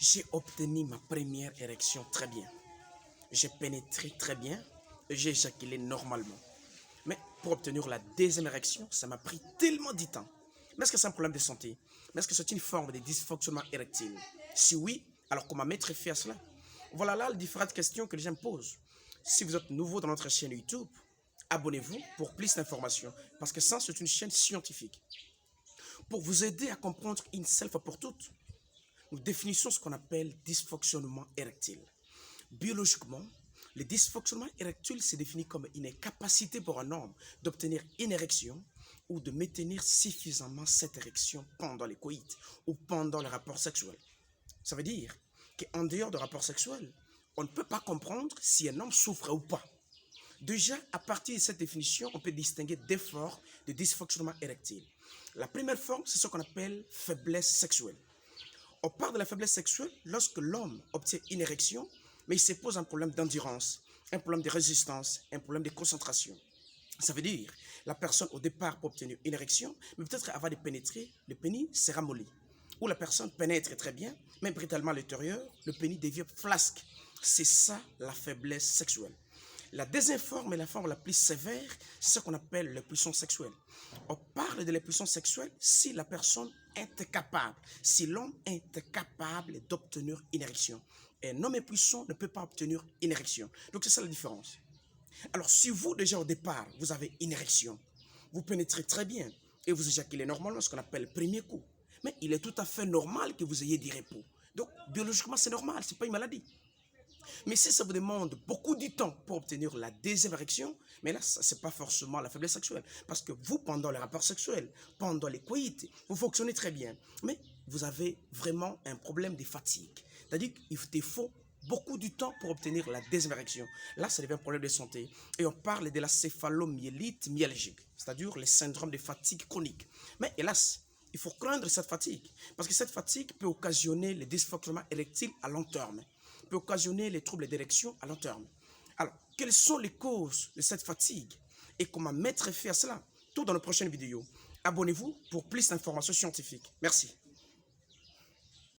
J'ai obtenu ma première érection très bien. J'ai pénétré très bien et j'ai éjaculé normalement. Mais pour obtenir la deuxième érection, ça m'a pris tellement de temps. Mais est-ce que c'est un problème de santé? Mais est-ce que c'est une forme de dysfonctionnement érectile? Si oui, alors comment mettre fin à cela? Voilà là les différentes questions que les gens me posent. Si vous êtes nouveau dans notre chaîne YouTube, abonnez-vous pour plus d'informations parce que ça, c'est une chaîne scientifique. Pour vous aider à comprendre une seule fois pour toutes, nous définissons ce qu'on appelle dysfonctionnement érectile. Biologiquement, le dysfonctionnement érectile se définit comme une incapacité pour un homme d'obtenir une érection ou de maintenir suffisamment cette érection pendant les coïts ou pendant le rapport sexuel. Ça veut dire qu'en dehors de rapport sexuel, on ne peut pas comprendre si un homme souffre ou pas. Déjà, à partir de cette définition, on peut distinguer deux formes de dysfonctionnement érectile. La première forme, c'est ce qu'on appelle faiblesse sexuelle. On parle de la faiblesse sexuelle lorsque l'homme obtient une érection, mais il se pose un problème d'endurance, un problème de résistance, un problème de concentration. Ça veut dire, la personne au départ peut obtenir une érection, mais peut-être avant de pénétrer, le pénis sera molli. Ou la personne pénètre très bien, mais brutalement à l'intérieur, le pénis devient flasque. C'est ça la faiblesse sexuelle. La deuxième forme est la forme la plus sévère, c'est ce qu'on appelle l'impuissance sexuelle. On parle de l'impuissance sexuelle si la personne est incapable, si l'homme est incapable d'obtenir une érection. Un homme impuissant ne peut pas obtenir une érection. Donc c'est ça la différence. Alors si vous déjà au départ, vous avez une érection, vous pénétrez très bien et vous éjaculez normalement ce qu'on appelle le premier coup. Mais il est tout à fait normal que vous ayez des repos. Donc biologiquement c'est normal, ce n'est pas une maladie. Mais si ça vous demande beaucoup de temps pour obtenir la deuxième érection, mais là, ce n'est pas forcément la faiblesse sexuelle. Parce que vous, pendant les rapports sexuels, pendant les coïts, vous fonctionnez très bien. Mais vous avez vraiment un problème de fatigue. C'est-à-dire qu'il te faut beaucoup de temps pour obtenir la deuxième érection. Là, ça devient un problème de santé. Et on parle de la céphalomyélite myalgique, c'est-à-dire le syndrome de fatigue chronique. Mais hélas, il faut craindre cette fatigue. Parce que cette fatigue peut occasionner les dysfonctionnements érectiles à long terme, peut occasionner les troubles d'érection à long terme. Alors, quelles sont les causes de cette fatigue et comment mettre fin à cela? Tout dans la prochaine vidéo. Abonnez-vous pour plus d'informations scientifiques. Merci.